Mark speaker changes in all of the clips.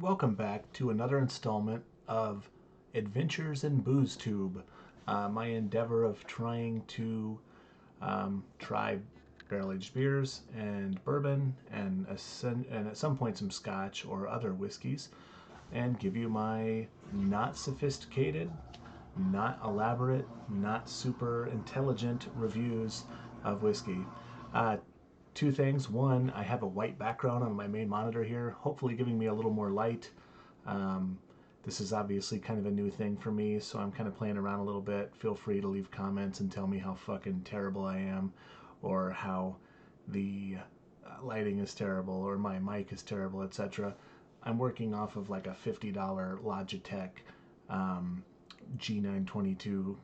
Speaker 1: Welcome back to another installment of Adventures in Boozetube, my endeavor of trying to try barrel-aged beers and bourbon and at some point some scotch or other whiskeys and give you my not sophisticated, not elaborate, not super intelligent reviews of whiskey. Uh, Two things. One, I have a white background on my main monitor here, hopefully giving me a little more light. Um, this is obviously kind of a new thing for me, so I'm kind of playing around a little bit. Feel free to leave comments and tell me how fucking terrible I am, or how the lighting is terrible, or my mic is terrible, etc. I'm working off of like a $50 Logitech um, G922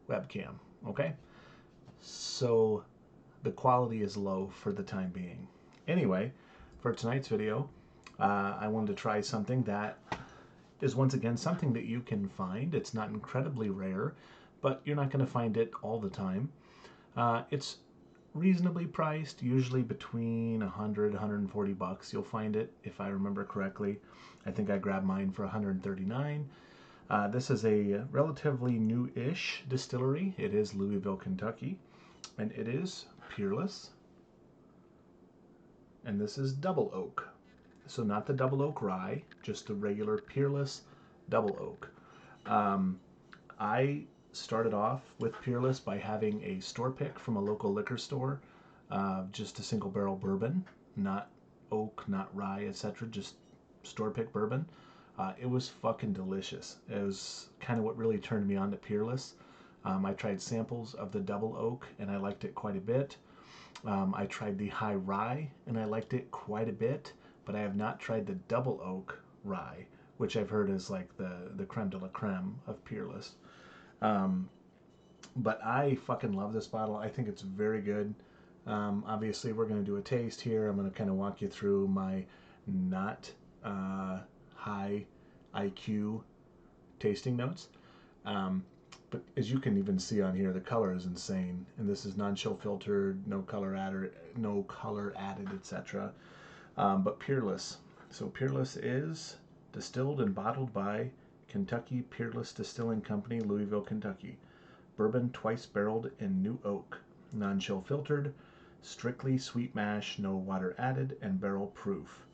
Speaker 1: webcam, okay? So the quality is low for the time being. Anyway, for tonight's video, I wanted to try something that is once again something that you can find. It's not incredibly rare, but you're not going to find it all the time. It's reasonably priced, usually between 100 140 bucks. You'll find it, if I remember correctly. I think I grabbed mine for 139. This is a relatively new-ish distillery. It is Louisville, Kentucky, and it is Peerless, and this is Double Oak. So not the Double Oak Rye, just the regular Peerless Double Oak. I started off with Peerless by having a store pick from a local liquor store, just a single barrel bourbon, not oak, not rye, etc., just store pick bourbon. It was fucking delicious. It was kind of what really turned me on to Peerless. I tried samples of the Double Oak and I liked it quite a bit. I tried the High Rye and I liked it quite a bit, but I have not tried the Double Oak Rye, which I've heard is like the creme de la creme of Peerless. But I fucking love this bottle. I think it's very good. Obviously, we're going to do a taste here. I'm going to kind of walk you through my not high IQ tasting notes. But as you can even see on here, the color is insane. And this is non-chill filtered, no color added, etc. But Peerless. So Peerless is distilled and bottled by Kentucky Peerless Distilling Company, Louisville, Kentucky. Bourbon twice barreled in new oak. Non-chill filtered, strictly sweet mash, no water added, and barrel proof.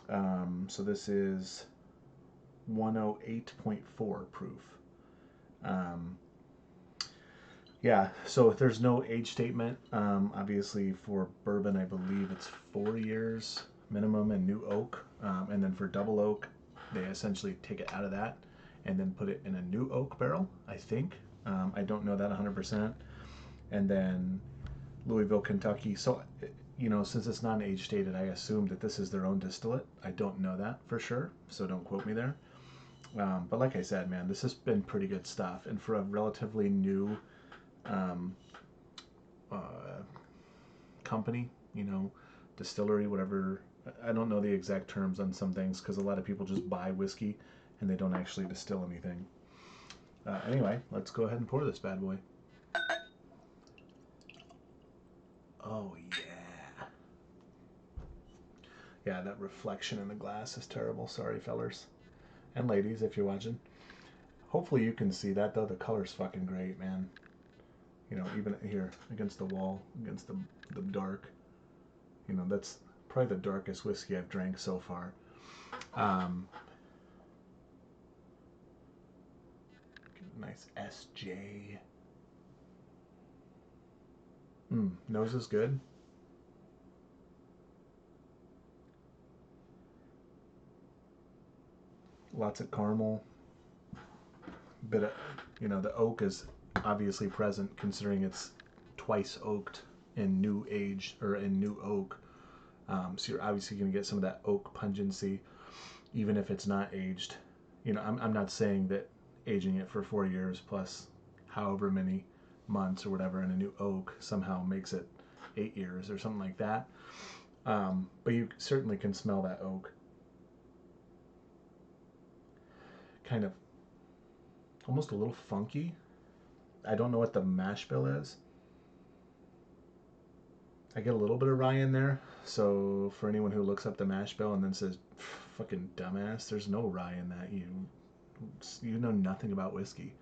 Speaker 1: So this is 108.4 proof. Yeah, so if there's no age statement, obviously for bourbon, I believe it's 4 years minimum in new oak. And then for double oak, they essentially take it out of that and then put it in a new oak barrel, I think. I don't know that 100%. And then Louisville, Kentucky. So, you know, since it's not age stated, I assume that this is their own distillate. I don't know that for sure, so don't quote me there. But like I said, man, this has been pretty good stuff. And for a relatively new company, you know, distillery, whatever, I don't know the exact terms on some things because a lot of people just buy whiskey and they don't actually distill anything. Anyway, let's go ahead and pour this bad boy. Oh, yeah. Yeah, that reflection in the glass is terrible. Sorry, fellers. And ladies, if you're watching. Hopefully you can see that, though. The color's fucking great, man. You know, even here, against the wall, against the dark. You know, that's probably the darkest whiskey I've drank so far. Nice SJ. Nose is good. Lots of caramel. Bit of, you know, the oak is obviously present considering it's twice oaked in new age or in new oak. So you're obviously going to get some of that oak pungency, even if it's not aged. You know, I'm not saying that aging it for 4 years plus however many months or whatever in a new oak somehow makes it 8 years or something like that. But you certainly can smell that oak. Kind of almost a little funky. I don't know what the mash bill is. I get a little bit of rye in there. So for anyone who looks up the mash bill and then says, fucking dumbass, there's no rye in that. You know nothing about whiskey.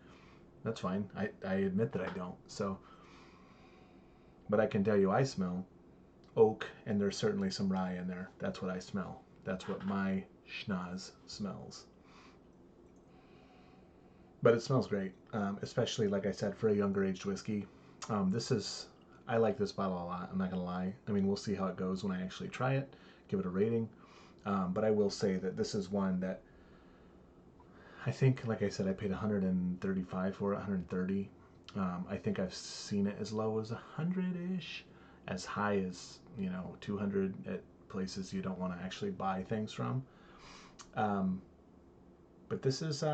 Speaker 1: That's fine. I admit that I don't. So, but I can tell you I smell oak, and there's certainly some rye in there. That's what I smell. That's what my schnoz smells. But it smells great, especially, like I said, for a younger aged whiskey. I like this bottle a lot. I'm not going to lie. I mean, we'll see how it goes when I actually try it, give it a rating. But I will say that this is one that I think, like I said, I paid 135 for it, 130. I think I've seen it as low as 100-ish, as high as 200 at places you don't want to actually buy things from. But this is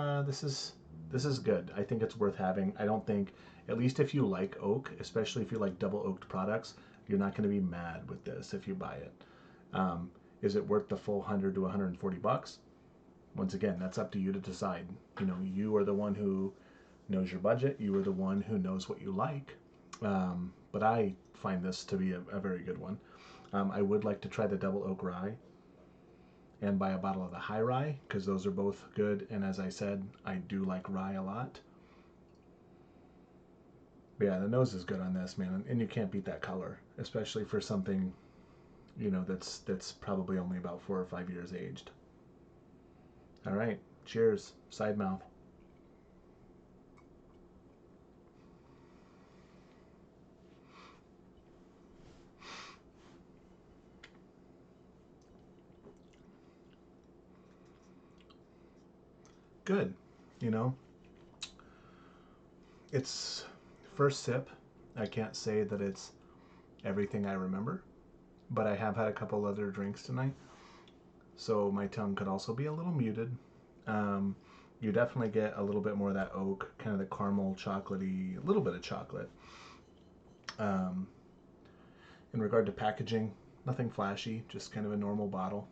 Speaker 1: good. I think it's worth having. I don't think, at least if you like oak, especially if you like double oaked products, you're not going to be mad with this if you buy it. Is it worth the full 100 to 140 bucks? Once again, that's up to you to decide. You are the one who knows your budget. You are the one who knows what you like. But I find this to be a very good one. I would like to try the Double Oak Rye and buy a bottle of the High Rye, because those are both good. And as I said, I do like rye a lot. But yeah, the nose is good on this, man. And you can't beat that color, especially for something, that's probably only about 4 or 5 years aged. All right, cheers, side mouth. Good, it's first sip. I can't say that it's everything I remember, but I have had a couple other drinks tonight, so my tongue could also be a little muted. You definitely get a little bit more of that oak, kind of the caramel, chocolatey, a little bit of chocolate. In regard to packaging, nothing flashy, just kind of a normal bottle,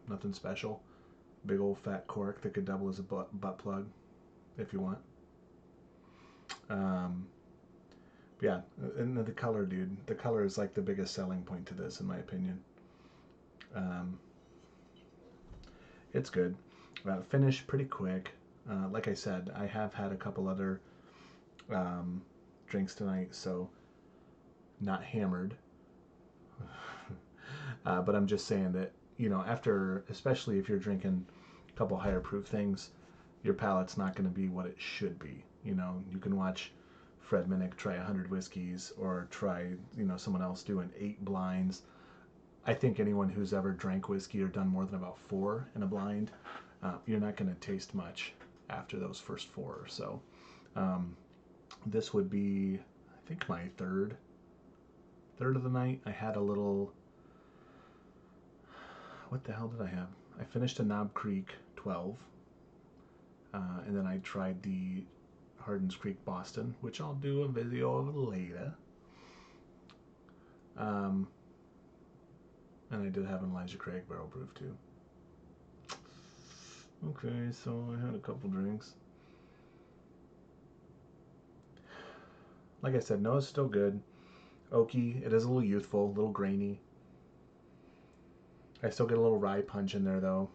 Speaker 1: nothing special. Big old fat cork that could double as a butt plug if you want. Yeah, and the color, dude. The color is like the biggest selling point to this, in my opinion. It's good. Finish pretty quick. Like I said, I have had a couple other drinks tonight, so not hammered. But I'm just saying that, after, especially if you're drinking a couple higher proof things, your palate's not going to be what it should be. You can watch Fred Minnick try 100 whiskeys, or try, someone else doing 8 blinds. I think anyone who's ever drank whiskey or done more than about 4 in a blind, you're not going to taste much after those first 4. So this would be, I think, my third of the night. I had a little, what the hell did I have? I finished a Knob Creek 12, and then I tried the Hardin's Creek Boston, which I'll do a video of later. And I did have an Elijah Craig barrel proof too. Okay, so I had a couple drinks. Like I said, no, it's still good. Oaky, it is a little youthful, a little grainy. I still get a little rye punch in there though.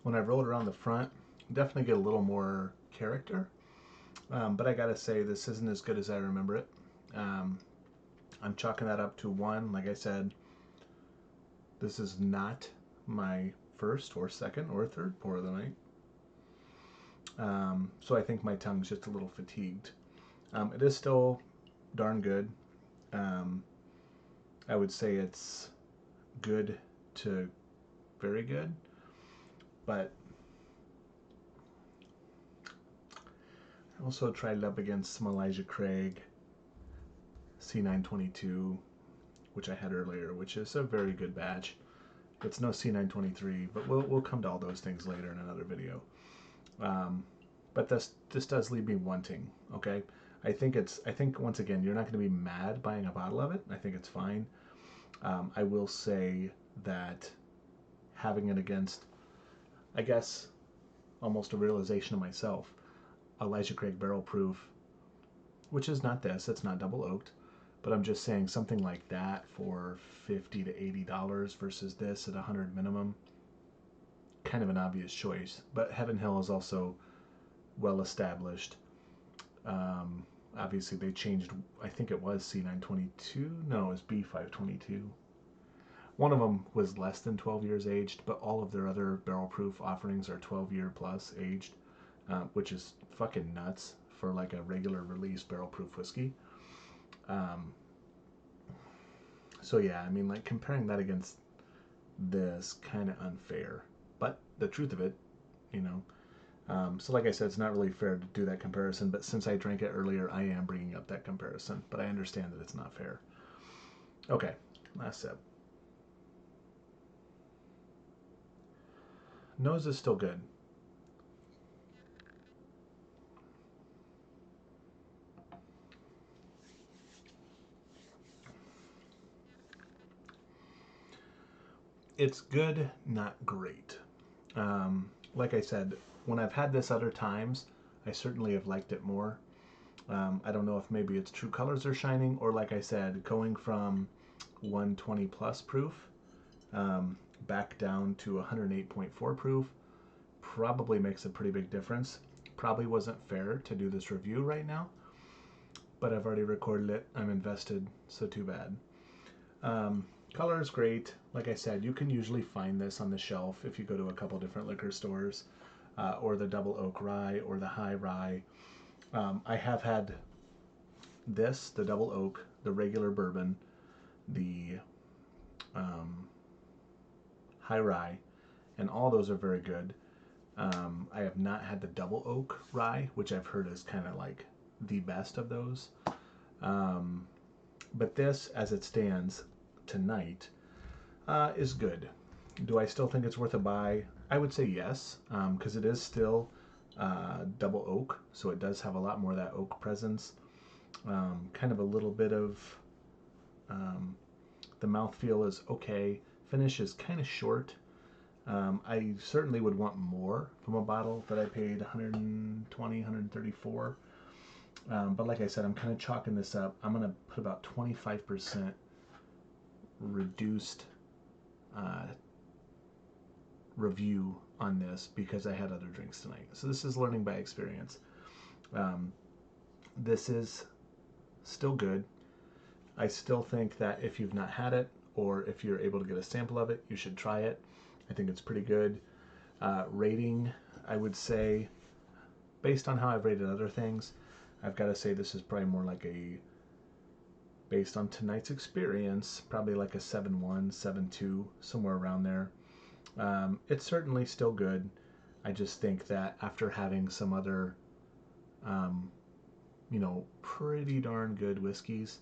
Speaker 1: When I roll it around the front, definitely get a little more character. But I gotta say, this isn't as good as I remember it. I'm chalking that up to 1. Like I said, this is not my first or second or third pour of the night. So I think my tongue's just a little fatigued. It is still darn good. I would say it's good to very good, but I also tried it up against some Elijah Craig C922, which I had earlier, which is a very good batch. It's no C923, but we'll come to all those things later in another video. But this does leave me wanting. Okay, I think once again, you're not going to be mad buying a bottle of it. I think it's fine. I will say that having it against, I guess, almost a realization of myself, Elijah Craig barrel proof, which is not this, it's not double oaked, but I'm just saying something like that for $50 to $80 versus this at 100 minimum, kind of an obvious choice. But Heaven Hill is also well established. Obviously they changed, I think it was C922, no, it was B522. One of them was less than 12 years aged, but all of their other barrel proof offerings are 12-year plus aged, which is fucking nuts for like a regular release barrel proof whiskey. So yeah, I mean, like comparing that against this, kind of unfair. But the truth of it, you know. So like I said, it's not really fair to do that comparison, but since I drank it earlier, I am bringing up that comparison. But I understand that it's not fair. Okay, last sip. Nose is still good. It's good, not great. Like I said, when I've had this other times, I certainly have liked it more. I don't know if maybe its true colors are shining, or like I said, going from 120 plus proof back down to 108.4 proof probably makes a pretty big difference. Probably wasn't fair to do this review right now, but I've already recorded it. I'm invested, so too bad. Color is great. Like I said, you can usually find this on the shelf if you go to a couple different liquor stores, or the Double Oak Rye or the High Rye. I have had this, the Double Oak, the regular bourbon, the High Rye, and all those are very good. I have not had the Double Oak Rye, which I've heard is kind of like the best of those. But this, as it stands tonight, is good. Do I still think it's worth a buy? I would say yes, because it is still double oak, so it does have a lot more of that oak presence. Kind of a little bit of the mouthfeel is okay. Finish is kind of short. I certainly would want more from a bottle that I paid 120, 134. But like I said, I'm kind of chalking this up. I'm going to put about 25% reduced review on this because I had other drinks tonight. So this is learning by experience. This is still good. I still think that if you've not had it, or if you're able to get a sample of it, you should try it. I think it's pretty good. Rating, I would say, based on how I've rated other things, I've got to say this is probably more like a, based on tonight's experience, probably like a 7.1, 7.2, somewhere around there. It's certainly still good. I just think that after having some other, pretty darn good whiskeys,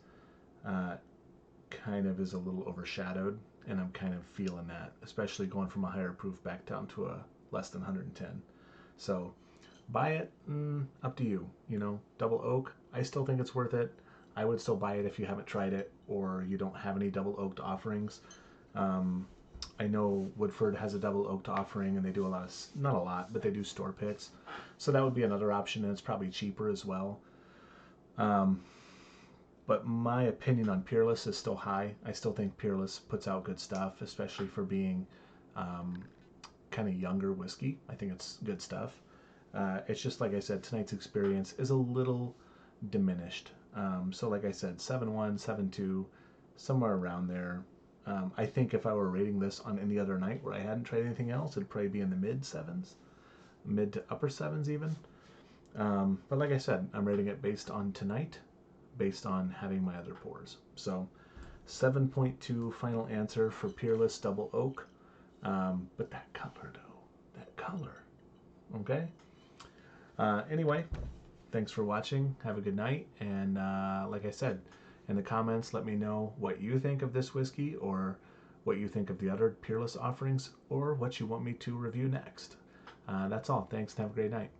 Speaker 1: kind of is a little overshadowed, and I'm kind of feeling that, especially going from a higher proof back down to a less than 110. So buy it, up to you. Double oak, I still think it's worth it. I would still buy it if you haven't tried it or you don't have any double oaked offerings. I know Woodford has a double oaked offering, and they do a lot of, not a lot, but they do store picks. So that would be another option, and it's probably cheaper as well. But my opinion on Peerless is still high. I still think Peerless puts out good stuff, especially for being kind of younger whiskey. I think it's good stuff. It's just like I said, tonight's experience is a little diminished. So like I said, 7.1, 7.2, somewhere around there. I think if I were rating this on any other night where I hadn't tried anything else, it'd probably be in the mid 7s, mid to upper 7s even. But like I said, I'm rating it based on tonight, based on having my other pours. So 7.2 final answer for Peerless Double Oak. But that color though, that color. Okay. Anyway, thanks for watching. Have a good night. And like I said, in the comments, let me know what you think of this whiskey, or what you think of the other Peerless offerings, or what you want me to review next. That's all. Thanks and have a great night.